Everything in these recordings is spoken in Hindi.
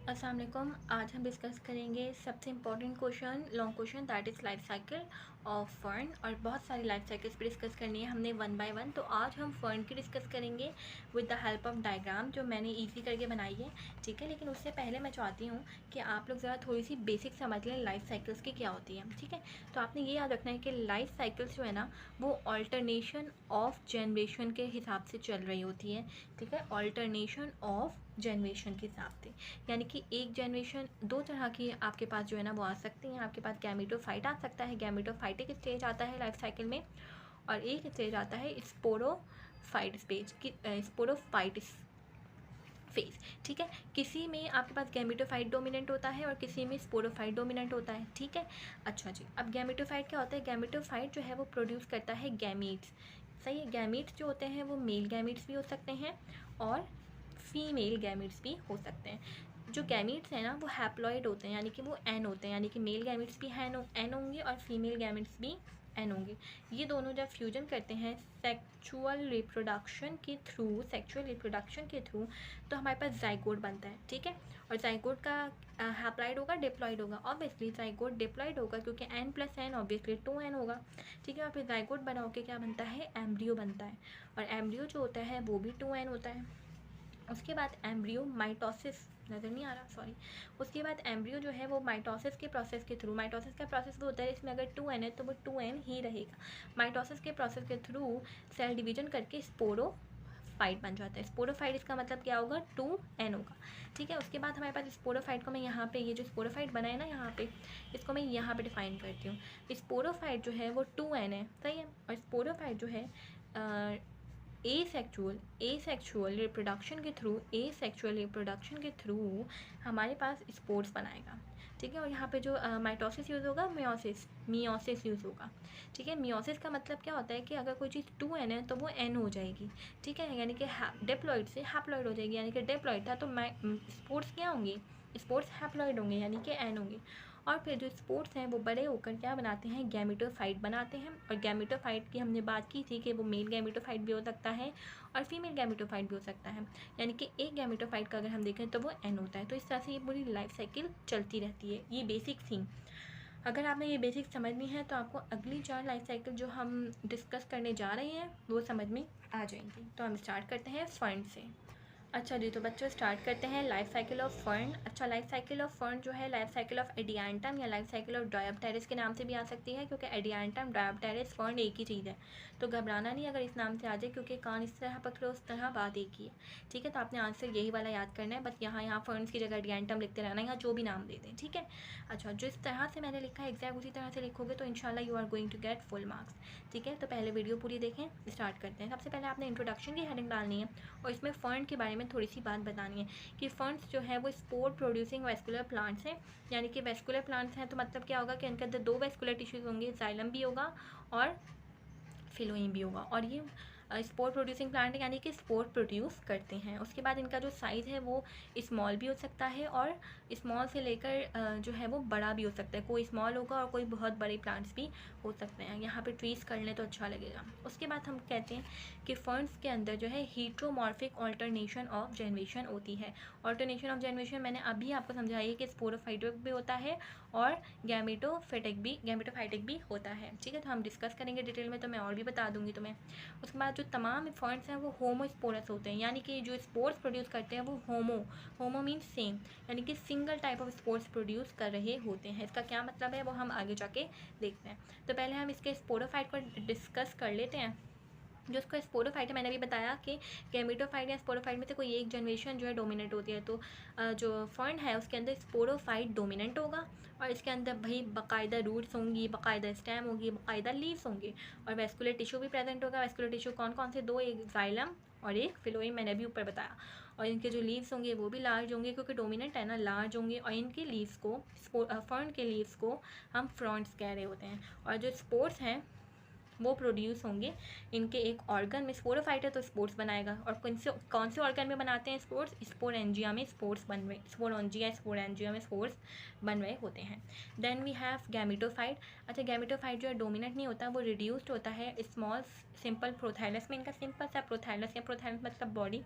अस्सलाम वालेकुम। आज हम डिस्कस करेंगे सबसे important question, long question, that is life cycle of fern. और बहुत सारी लाइफ साइकिल्स पे डिस्कस करनी है हमने वन बाय वन। तो आज हम फर्न की डिस्कस करेंगे with the help of diagram जो मैंने इजी करके बनाई है, ठीक है। लेकिन उससे पहले मैं चाहती हूँ कि आप लोग ज़रा थोड़ी सी बेसिक समझ लें लाइफ साइकिल्स की क्या होती है, ठीक है। तो आपने ये याद रखना है कि लाइफ साइकिल्स जो है ना वो ऑल्टरनेशन ऑफ जनरेशन के हिसाब से चल रही होती है, ठीक है। ऑल्टरनेशन ऑफ जनरेशन के हिसाब से, यानी कि एक जनरेशन दो तरह की आपके पास जो है ना वो आ सकती हैं। आपके पास गैमेटोफाइट आ सकता है, गैमेटोफाइटिक स्टेज आता है लाइफ साइकिल में, और एक स्टेज आता है स्पोरोफाइट स्टेज की, स्पोरोफाइट फेज, ठीक है। किसी में आपके पास गैमेटोफाइट डोमिनेंट होता है और किसी में स्पोरोफाइट डोमिनेंट होता है, ठीक है। अच्छा जी, अब गैमेटोफाइट क्या होता है? गैमेटोफाइट जो है वो प्रोड्यूस करता है गैमीट्स, सही है। गैमीट्स जो होते हैं वो मेल गैमीट्स भी हो सकते हैं और फीमेल गैमीट्स भी हो सकते हैं। जो गैमीट्स हैं ना वो हैप्लॉइड होते हैं, यानी कि वो एन होते हैं, यानी कि मेल गैमीट्स भी एन होंगे और फीमेल गैमीट्स भी एन होंगे। ये दोनों जब फ्यूजन करते हैं सेक्सुअल रिप्रोडक्शन के थ्रू तो हमारे पास जाइगोट बनता है, ठीक है। और जाइगोट का हैप्लॉइड होगा डिप्लॉइड होगा, ऑब्वियसली जाइगोट डिप्लॉइड होगा क्योंकि n plus N obviously 2n होगा, ठीक है। और फिर जाइगोट बना होकर क्या बनता है? एम्ब्रियो बनता है, और एम्ब्रियो जो होता है वो भी 2n होता है। उसके बाद एम्ब्रियो माइटोसिस, नज़र नहीं आ रहा, सॉरी। उसके बाद एम्ब्रियो जो है वो माइटोसिस के प्रोसेस के थ्रू, माइटोसिस का प्रोसेस वो होता है इसमें अगर 2n है तो वो 2n ही रहेगा। माइटोसिस के प्रोसेस के थ्रू सेल डिवीजन करके स्पोरोफाइट बन जाता है। स्पोरोफाइट इसका मतलब क्या होगा? 2n होगा, ठीक है। उसके बाद हमारे पास स्पोरोफाइट को मैं यहाँ पे, ये जो स्पोरोफाइट बना है ना यहाँ पे, इसको मैं यहाँ पे डिफाइन करती हूँ। स्पोरोफाइट जो है वो 2n है, सही है। और स्पोरोफाइट जो है एसेक्सुअल रिप्रोडक्शन के थ्रू हमारे पास स्पोर्स बनाएगा, ठीक है। और यहाँ पे जो माइटोसिस यूज़ होगा, मियोसिस यूज़ होगा, ठीक है। मियोसिस का मतलब क्या होता है कि अगर कोई चीज़ 2n है तो वो n हो जाएगी, ठीक है। यानी कि डिप्लॉइड से हैप्लॉइड हो जाएगी, यानी कि डिप्लॉइड था तो स्पोर्ट्स क्या होंगे? स्पोर्ट्स हैप्लॉइड होंगे, यानी कि n होंगे। और फिर जो स्पोर्ट्स हैं वो बड़े होकर क्या बनाते हैं? गैमेटोफाइट बनाते हैं। और गैमेटोफाइट की हमने बात की थी कि वो मेल गैमेटोफाइट भी हो सकता है और फीमेल गैमेटोफाइट भी हो सकता है, यानी कि एक गैमेटोफाइट का अगर हम देखें तो वो एन होता है। तो इस तरह से ये पूरी लाइफ साइकिल चलती रहती है। ये बेसिक थिंग, अगर आपने ये बेसिक समझनी है तो आपको अगली 4 लाइफ साइकिल जो हम डिस्कस करने जा रहे हैं वो समझ में आ जाएंगी। तो हम स्टार्ट करते हैं फर्न से। अच्छा जी, तो बच्चों स्टार्ट करते हैं लाइफ साइकिल ऑफ फर्न। अच्छा, लाइफ साइकिल ऑफ फर्न जो है लाइफ साइकिल ऑफ एडियांटम या लाइफ साइकिल ऑफ डायोप्टेरिस के नाम से भी आ सकती है, क्योंकि एडियांटम डायोप्टेरिस फर्न एक ही चीज़ है। तो घबराना नहीं अगर इस नाम से आ जाए, क्योंकि कान इस तरह पकड़ो उस तरह बात एक ही है, ठीक है। तो आपने आंसर यही वाला याद करना है, बस यहाँ फर्न्स की जगह एडियांटम लिखते रहना, यहाँ जो भी नाम दे दें, ठीक है। अच्छा, जिस तरह से मैंने लिखा है एग्जैक्ट उसी तरह से लिखोगे तो इंशाल्लाह you are going to get full marks, ठीक है। तो पहले वीडियो पूरी देखें, स्टार्ट करते हैं। सबसे पहले आपने इंट्रोडक्शन की हेडिंग डालनी है और इसमें फर्न के बारे में थोड़ी सी बात बतानी है कि फर्न्स जो है वो स्पोर प्रोड्यूसिंग वेस्कुलर प्लांट्स हैं, यानी कि वेस्कुलर प्लांट्स हैं तो मतलब क्या होगा कि इनके अंदर 2 वेस्कुलर टिश्यूज़ होंगे, जाइलम भी होगा और फिलोइम भी होगा। और ये स्पोर प्रोड्यूसिंग प्लांट यानी कि स्पोर प्रोड्यूस करते हैं। उसके बाद इनका जो साइज़ है वो स्मॉल भी हो सकता है और स्मॉल से लेकर जो है वो बड़ा भी हो सकता है। कोई स्मॉल होगा और कोई बहुत बड़े प्लांट्स भी हो सकते हैं। यहाँ पे ट्रीज कर लें तो अच्छा लगेगा। उसके बाद हम कहते हैं कि फर्न्स के अंदर जो है हीट्रोमॉर्फिक ऑल्टरनेशन ऑफ जनरेशन होती है। ऑल्टरनेशन ऑफ जनरेशन मैंने अभी आपको समझाई है कि स्पोरोफाइटिक भी होता है और गैमेटोफाइटिक भी होता है, ठीक है। तो हम डिस्कस करेंगे डिटेल में, तो मैं और भी बता दूंगी तुम्हें। उसके बाद जो तमाम फर्न्स हैं वो होमोस्पोरस होते हैं, यानी कि जो स्पोर्स प्रोड्यूस करते हैं वो होमो मीन्स सेम, यानी कि single type of spores produce कर रहे होते हैं। इसका क्या मतलब है वो हम आगे जाके देखते हैं। तो पहले हम इसके स्पोरोफाइट को डिस्कस कर लेते हैं। जो उसका स्पोरोफाइट है, मैंने अभी बताया कि गैमेटोफाइट या स्पोरोफाइट में से कोई एक जनरेशन जो है डोमिनेट होती है। तो जो फर्न है उसके अंदर स्पोरोफाइट डोमिनेंट होगा और इसके अंदर भाई बाकायदा रूट्स होंगी, बाकायदा स्टेम होगी, बाकायदा लीव्स होंगे और वेस्कुलर टिश्यू भी प्रेजेंट होगा। वेस्कुलर टिश्यू कौन कौन से? 2, एक जाइलम और एक फिलोइम, मैंने अभी ऊपर बताया। और इनके जो लीव्स होंगे वो भी लार्ज होंगे, क्योंकि डोमिनेंट है ना, लार्ज होंगे। और इनके लीव्स को, फर्न के लीव्स को हम फ्रॉन्ट्स कह रहे होते हैं। और जो स्पोर्स हैं वो प्रोड्यूस होंगे इनके एक ऑर्गन में। स्पोरोफाइट है तो स्पोर्स बनाएगा। और कौन से ऑर्गन में बनाते हैं स्पोर्स? स्पोरेंजिया में स्पोर्स बन रहे, स्पोरेंजिया में स्पोर्स बन रहे होते हैं। Then we have gametophyte. अच्छा, गैमेटोफाइट जो है डोमिनेंट नहीं होता, वो रिड्यूस्ड होता है स्मॉल सिंपल प्रोथाइलस में। इनका सिंपल सा प्रोथाइलस या प्रोथाइलस मतलब बॉडी,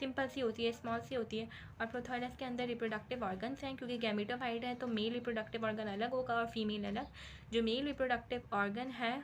सिंपल सी होती है, स्मॉल सी होती है। और प्रोथाइलस के अंदर रिप्रोडक्टिव ऑर्गन्स हैं, क्योंकि गैमेटोफाइट है तो मेल रिप्रोडक्टिव ऑर्गन अलग होगा और फीमेल अलग। जो मेल रिप्रोडक्टिव ऑर्गन है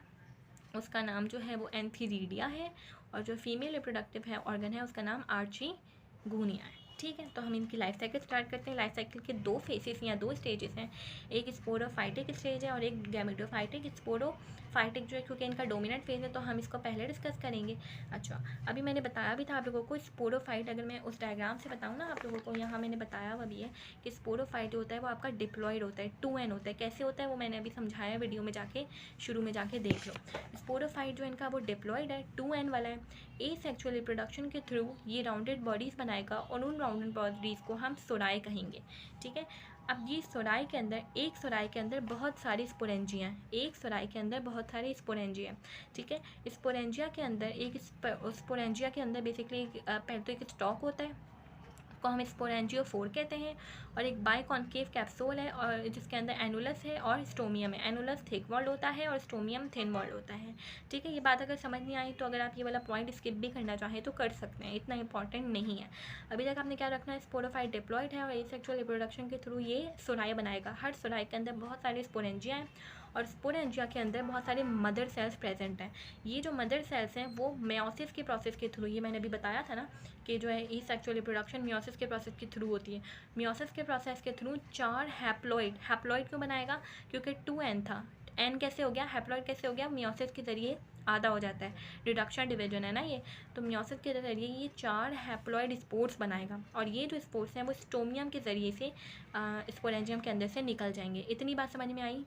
उसका नाम जो है वो एंथीरिडिया है, और जो फीमेल रिप्रोडक्टिव है ऑर्गन है उसका नाम आर्चीगोनिया है। ठीक है, तो हम इनकी लाइफ साइकिल स्टार्ट करते हैं। लाइफ साइकिल के दो फेसेस या दो स्टेजेस हैं, एक स्पोरोफाइटिक स्टेज है और एक गैमेटोफाइटिक। स्पोरोफाइटिक जो है क्योंकि इनका डोमिनेंट फेज है तो हम इसको पहले डिस्कस करेंगे। अच्छा, अभी मैंने बताया भी था आप लोगों को स्पोरोफाइट, अगर मैं उस डायग्राम से बताऊँ ना आप लोगों को, यहाँ मैंने बताया हुआ भी है कि स्पोरोफाइट होता है वो आपका डिप्लॉयड होता है, 2n होता है। कैसे होता है वो मैंने अभी समझाया वीडियो में, जाके शुरू में जाके देख लो। स्पोरोफाइट जो इनका वो डिप्लॉयड है, 2n वाला है। एसेक्सुअल रिप्रोडक्शन के थ्रू ये राउंडेड बॉडीज़ बनाएगा और उन राउंडेड बॉडीज़ को हम सोराई कहेंगे। ठीक है, अब ये सोराई के अंदर, एक सोराई के अंदर बहुत सारी स्पोरेंजिया हैं, एक सोराई के अंदर बहुत सारी स्पोरेंजिया। ठीक है, स्पोरेंजिया के अंदर स्पोरेंजिया के अंदर बेसिकली पहले तो एक स्टॉक होता है को हम स्पोरेंजियोफोर कहते हैं, और एक बाइकॉन्केव कैप्सूल है और जिसके अंदर एनुलस है और स्टोमियम है। एनुलस थिक वॉल्ड होता है और स्टोमियम थिन वॉल्ड होता है। ठीक है, ये बात अगर समझ नहीं आई तो अगर आप ये वाला पॉइंट स्किप भी करना चाहें तो कर सकते हैं, इतना इंपॉर्टेंट नहीं है। अभी तक आपने क्या रखना है, स्पोरोफाइट डिप्लॉयड है और एसेक्सुअल रिप्रोडक्शन के थ्रू ये सोराई बनाएगा। हर सोराई के अंदर बहुत सारे स्पोरेंजिया हैं और स्पोरेंजिया के अंदर बहुत सारे मदर सेल्स प्रेजेंट हैं। ये जो मदर सेल्स हैं वो मेयोसिस के प्रोसेस के थ्रू, ये मैंने अभी बताया था ना कि जो है एसेक्सुअल रिप्रोडक्शन मेयोसिस के प्रोसेस के थ्रू होती है। मेयोसिस के प्रोसेस के थ्रू 4 हैप्लॉइड क्यों बनाएगा, क्योंकि 2n था, n कैसे हो गया, हैप्लॉइड कैसे हो गया, मेयोसिस के जरिए आधा हो जाता है, रिडक्शन डिवीजन है ना ये, तो मेयोसिस के जरिए ये 4 हैप्लॉइड स्पोर्स बनाएगा और ये जो स्पोर्स हैं वो स्टोमियम के ज़रिए से स्पोरेंजियम के अंदर से निकल जाएंगे। इतनी बात समझ में आई।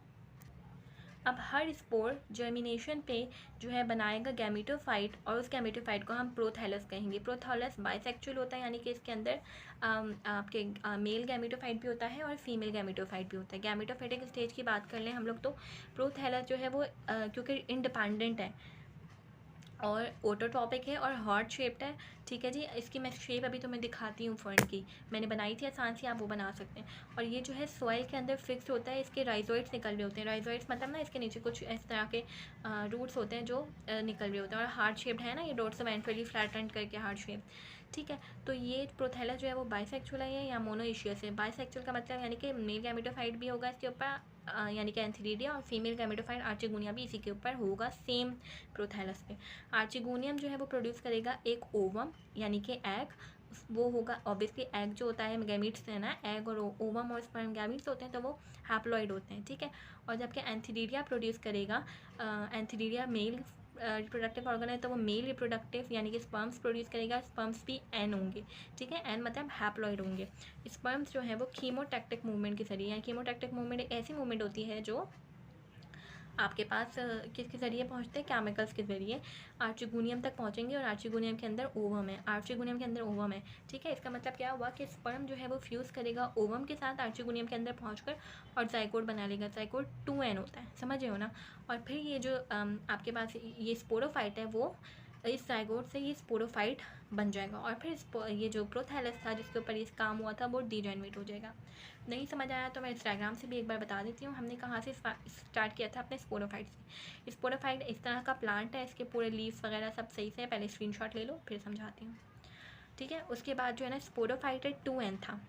अब हर स्पोर जर्मिनेशन पे जो है बनाएगा गैमेटोफाइट और उस गैमेटोफाइट को हम प्रोथैलस कहेंगे। प्रोथैलस बाइसेक्चुअल होता है, यानी कि इसके अंदर आपके मेल गैमेटोफाइट भी होता है और फीमेल गैमेटोफाइट भी होता है। गैमेटोफाइटिक स्टेज की बात कर लें हम लोग तो प्रोथैलस जो है वो क्योंकि इंडिपेंडेंट है और ऑटोटॉपिक है और हार्ट शेप्ड है। ठीक है जी, इसकी मैं शेप अभी तो मैं दिखाती हूँ फर्न की, मैंने बनाई थी आसान सी, आप वो बना सकते हैं। और ये जो है सॉइल के अंदर फिक्स होता है, इसके राइजोइड्स निकल रहे होते हैं। राइजोइड्स मतलब ना इसके नीचे कुछ इस तरह के रूट्स होते हैं जो निकल रहे होते हैं, और हार्ट शेप्ड है ना ये, डोर्सो वेंट्रली फ्लैटेंड करके हार्ट शेप। ठीक है, तो ये प्रोथैलस जो है वो बाइसेक्चुअल है या मोनोइशियस है। बाइसेक्चुअल का मतलब यानी कि मेल गैमेटोफाइट भी होगा इसके ऊपर, यानी कि एंथीरिडिया, और फीमेल गैमेटोफाइट आर्चिगोनिया भी इसी के ऊपर होगा सेम प्रोथैलस पे। आर्चिगोनियम जो है वो प्रोड्यूस करेगा एक ओवम यानी कि एग, वो होगा ऑब्वियसली, एग जो होता है गैमीट्स है ना, एग और ओवम और स्पर्म गैमीट्स होते हैं तो वो हैप्लॉइड होते हैं। ठीक है, और जबकि एंथीरिडिया प्रोड्यूस करेगा, एंथीरिडिया मेल रिप्रोडक्टिव ऑर्गन है तो वो मेल रिप्रोडक्टिव यानी कि स्पर्म्स प्रोड्यूस करेगा। स्पर्म्स भी एन होंगे। ठीक है, एन मतलब हैप्लॉइड होंगे। स्पर्म्स जो है वो कीमोटैक्टिक मूवमेंट के जरिए, यानी कीमोटैक्टिक मूवमेंट एक ऐसी मूवमेंट होती है जो आपके पास किसके ज़रिए पहुंचते हैं, केमिकल्स के ज़रिए आर्चिगोनियम तक पहुंचेंगे, और आर्चिगोनियम के अंदर ओवम है, आर्चिगोनियम के अंदर ओवम है। ठीक है, इसका मतलब क्या हुआ कि स्पर्म जो है वो फ्यूज़ करेगा ओवम के साथ आर्चिगोनियम के अंदर पहुंचकर और जाइगोट बना लेगा। जाइगोट 2n होता है, समझ रहे हो ना। और फिर ये जो आपके पास ये स्पोरोफाइट है वो इस जाइगोट से ये स्पोरोफाइट बन जाएगा, और फिर ये जो प्रोथैलस था जिसके ऊपर ये काम हुआ था वो डीजेनरेट हो जाएगा। नहीं समझ आया तो मैं इस डायग्राम से भी एक बार बता देती हूँ, हमने कहाँ से स्टार्ट किया था अपने स्पोरोफाइट से। स्पोरोफाइट इस तरह का प्लांट है, इसके पूरे लीव्स वगैरह सब सही से है, पहले स्क्रीनशॉट ले लो फिर समझाती हूँ। ठीक है, उसके बाद जो है ना स्पोरोफाइट 2n था,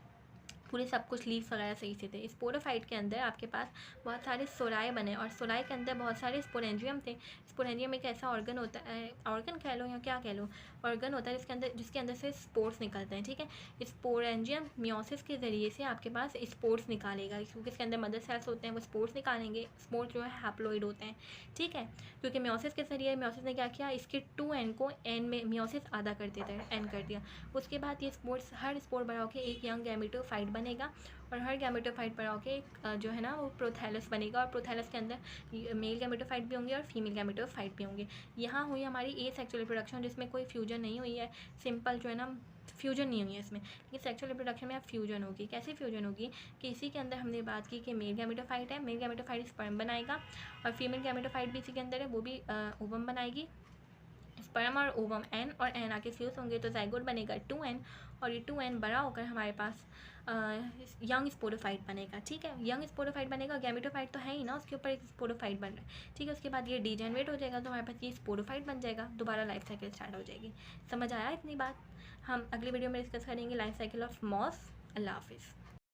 पूरे सब कुछ लीव्स वगैरह सही से थे। स्पोरोफाइट के अंदर आपके पास बहुत सारे सोराए बने और सोराए के अंदर बहुत सारे स्पोरेंजियम थे। स्पोरेंजियम एक ऐसा ऑर्गन होता है, ऑर्गन कह लो या क्या कह लो, ऑर्गन होता है जिसके अंदर से स्पोर्स निकलते हैं। ठीक है, स्पोरेंजियम मियोसिस के ज़रिए से आपके पास स्पोर्स निकालेगा, क्योंकि इसके अंदर मदर सेल्स होते हैं वो स्पोर्स निकालेंगे। स्पोर्स जो है हैप्लॉइड होते हैं। ठीक है, क्योंकि मियोसिस के ज़रिए मियोसिस ने क्या किया, इसके 2n को n में मियोसिस आधा कर देता है, n कर दिया। उसके बाद ये स्पोर्स, हर स्पोर बड़ा होकर एक यंग गैमेटोफाइट बनेगा, और हर गैमेटोफाइट बड़ा होकर एक जो है ना वो प्रोथैलस बनेगा, और प्रोथैलस के अंदर मेल गैमेटोफाइट भी होंगे और फीमेल गैमेटोफाइट भी होंगे। यहाँ हुई हमारी एसेक्सुअल रिप्रोडक्शन जिसमें कोई फ्यूजन नहीं हुई है, सिंपल जो है ना फ्यूजन नहीं हुई है इसमें, लेकिन सेक्सुअल रिप्रोडक्शन में अब फ्यूजन होगी। कैसे फ्यूजन होगी कि इसी के अंदर हमने बात की कि मेल गैमेटोफाइट है, मेल गैमेटोफाइट स्पर्म बनाएगा, और फीमेल गैमेटोफाइट भी इसी के अंदर है, वो भी ओवम बनाएगी। स्पर्म और ओवम n और n आके फ्यूज होंगे तो जाइगोट बनेगा 2n, और ये 2n बड़ा होकर हमारे पास यंग स्पोरोफाइट बनेगा। ठीक है, यंग स्पोरोफाइट बनेगा, गैमेटोफाइट तो है ही ना, उसके ऊपर एक स्पोरोफाइट बन रहा है। ठीक है, उसके बाद ये डीजेनरेट हो जाएगा तो हमारे पास ये स्पोरोफाइट बन जाएगा, दोबारा लाइफ साइकिल स्टार्ट हो जाएगी। समझ आया इतनी बात। हम अगली वीडियो में डिस्कस करेंगे लाइफ साइकिल ऑफ मॉस। अल्लाह हाफिज़।